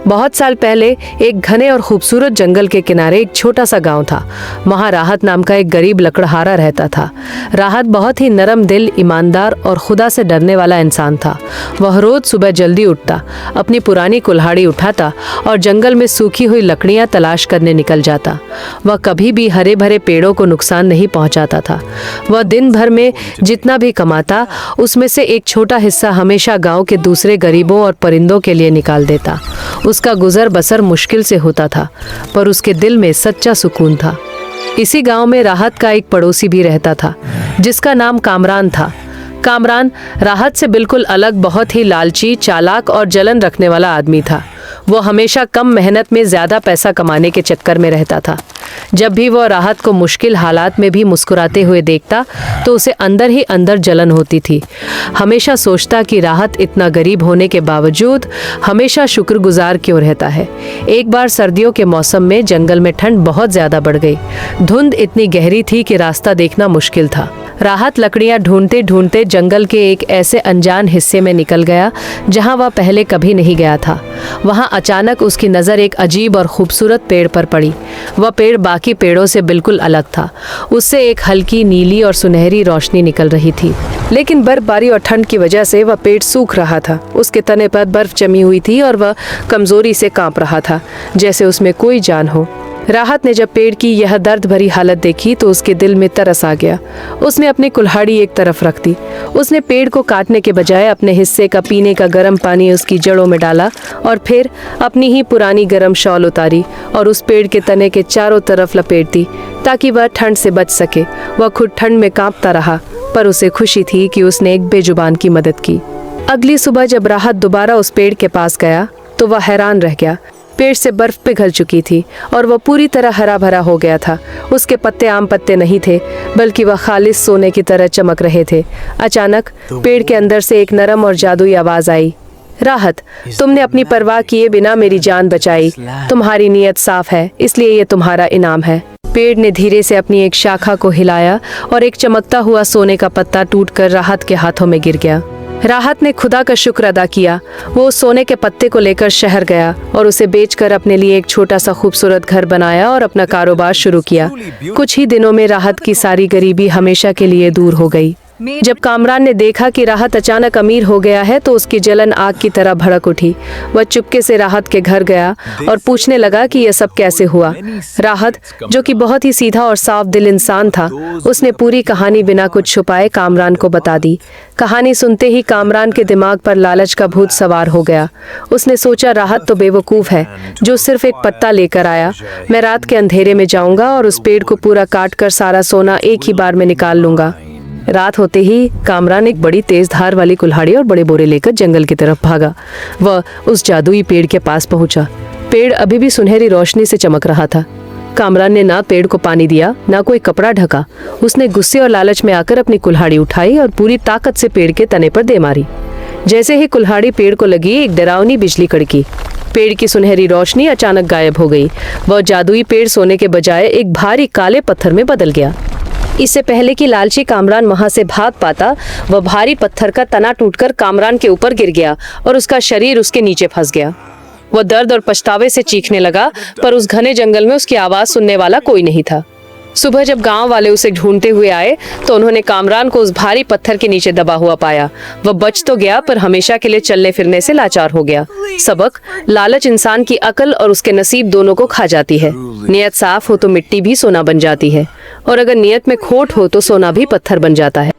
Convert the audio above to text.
बहुत साल पहले एक घने और खूबसूरत जंगल के किनारे एक छोटा सा गांव था। वहां राहत नाम का एक गरीब लकड़हारा रहता था। राहत बहुत ही नरम दिल, ईमानदार और खुदा से डरने वाला इंसान था। वह रोज सुबह जल्दी उठता, अपनी पुरानी कुल्हाड़ी उठाता और जंगल में सूखी हुई लकड़ियां तलाश करने निकल जाता। वह कभी भी हरे भरे पेड़ों को नुकसान नहीं पहुंचाता था। वह दिन भर में जितना भी कमाता, उसमें से एक छोटा हिस्सा हमेशा गाँव के दूसरे गरीबों और परिंदों के लिए निकाल देता। उसका गुजर बसर मुश्किल से होता था, पर उसके दिल में सच्चा सुकून था। इसी गांव में राहत का एक पड़ोसी भी रहता था, जिसका नाम कामरान था। कामरान राहत से बिल्कुल अलग, बहुत ही लालची, चालाक और जलन रखने वाला आदमी था। वो हमेशा कम मेहनत में ज्यादा पैसा कमाने के चक्कर में रहता था। जब भी वह राहत को मुश्किल हालात में भी मुस्कुराते हुए देखता, तो उसे अंदर ही अंदर जलन होती थी। हमेशा सोचता कि राहत इतना गरीब होने के बावजूद हमेशा शुक्रगुजार क्यों रहता है। एक बार सर्दियों के मौसम में जंगल में ठंड बहुत ज्यादा बढ़ गई। धुंध इतनी गहरी थी कि रास्ता देखना मुश्किल था। राहत लकड़ियां ढूंढते ढूंढते जंगल के एक ऐसे अनजान हिस्से में निकल गया जहां वह पहले कभी नहीं गया था। वहां अचानक उसकी नज़र एक अजीब और खूबसूरत पेड़ पर पड़ी। वह पेड़ बाकी पेड़ों से बिल्कुल अलग था। उससे एक हल्की नीली और सुनहरी रोशनी निकल रही थी, लेकिन बर्फबारी और ठंड की वजह से वह पेड़ सूख रहा था। उसके तने पर बर्फ जमी हुई थी और वह कमजोरी से कांप रहा था, जैसे उसमें कोई जान हो। राहत ने जब पेड़ की यह दर्द भरी हालत देखी तो उसके दिल में तरस आ गया। उसने अपनी कुल्हाड़ी एक तरफ रख दी। उसने पेड़ को काटने के बजाय अपने हिस्से का पीने का गर्म पानी उसकी जड़ों में डाला और फिर अपनी ही पुरानी गर्म शॉल उतारी और उस पेड़ के तने के चारों तरफ लपेट दी, ताकि वह ठंड से बच सके। वह खुद ठंड में कांपता रहा, पर उसे खुशी थी कि उसने एक बेजुबान की मदद की। अगली सुबह जब राहत दोबारा उस पेड़ के पास गया तो वह हैरान रह गया। पेड़ से बर्फ पिघल चुकी थी और वह पूरी तरह हरा भरा हो गया था। उसके पत्ते आम पत्ते नहीं थे, बल्कि वह खालिस सोने की तरह चमक रहे थे। अचानक पेड़ के अंदर से एक नरम और जादुई आवाज आई, राहत, तुमने अपनी परवाह किए बिना मेरी जान बचाई। तुम्हारी नीयत साफ है, इसलिए ये तुम्हारा इनाम है। पेड़ ने धीरे से अपनी एक शाखा को हिलाया और एक चमकता हुआ सोने का पत्ता टूटकर राहत के हाथों में गिर गया। राहत ने खुदा का शुक्र अदा किया। वो सोने के पत्ते को लेकर शहर गया और उसे बेचकर अपने लिए एक छोटा सा खूबसूरत घर बनाया और अपना कारोबार शुरू किया। कुछ ही दिनों में राहत की सारी गरीबी हमेशा के लिए दूर हो गई। जब कामरान ने देखा कि राहत अचानक अमीर हो गया है तो उसकी जलन आग की तरह भड़क उठी। वह चुपके से राहत के घर गया और पूछने लगा कि यह सब कैसे हुआ। राहत, जो कि बहुत ही सीधा और साफ दिल इंसान था, उसने पूरी कहानी बिना कुछ छुपाए कामरान को बता दी। कहानी सुनते ही कामरान के दिमाग पर लालच का भूत सवार हो गया। उसने सोचा, राहत तो बेवकूफ है जो सिर्फ एक पत्ता लेकर आया। मैं रात के अंधेरे में जाऊंगा और उस पेड़ को पूरा काट कर सारा सोना एक ही बार में निकाल लूंगा। रात होते ही कामरान एक बड़ी तेज धार वाली कुल्हाड़ी और बड़े बोरे लेकर जंगल की तरफ भागा। वह उस जादुई पेड़ के पास पहुंचा। पेड़ अभी भी सुनहरी रोशनी से चमक रहा था। कामरान ने ना पेड़ को पानी दिया, ना कोई कपड़ा ढका। उसने गुस्से और लालच में आकर अपनी कुल्हाड़ी उठाई और पूरी ताकत से पेड़ के तने पर दे मारी। जैसे ही कुल्हाड़ी पेड़ को लगी, एक डरावनी बिजली कड़की। पेड़ की सुनहरी रोशनी अचानक गायब हो गई। वह जादुई पेड़ सोने के बजाय एक भारी काले पत्थर में बदल गया। इससे पहले कि लालची कामरान वहां से भाग पाता, वह भारी पत्थर का तना टूटकर कामरान के ऊपर गिर गया और उसका शरीर उसके नीचे फंस गया। वह दर्द और पछतावे से चीखने लगा, पर उस घने जंगल में उसकी आवाज सुनने वाला कोई नहीं था। सुबह जब गांव वाले उसे ढूंढते हुए आए तो उन्होंने कामरान को उस भारी पत्थर के नीचे दबा हुआ पाया। वह बच तो गया, पर हमेशा के लिए चलने फिरने से लाचार हो गया। सबक, लालच इंसान की अकल और उसके नसीब दोनों को खा जाती है। नियत साफ हो तो मिट्टी भी सोना बन जाती है, और अगर नियत में खोट हो तो सोना भी पत्थर बन जाता है।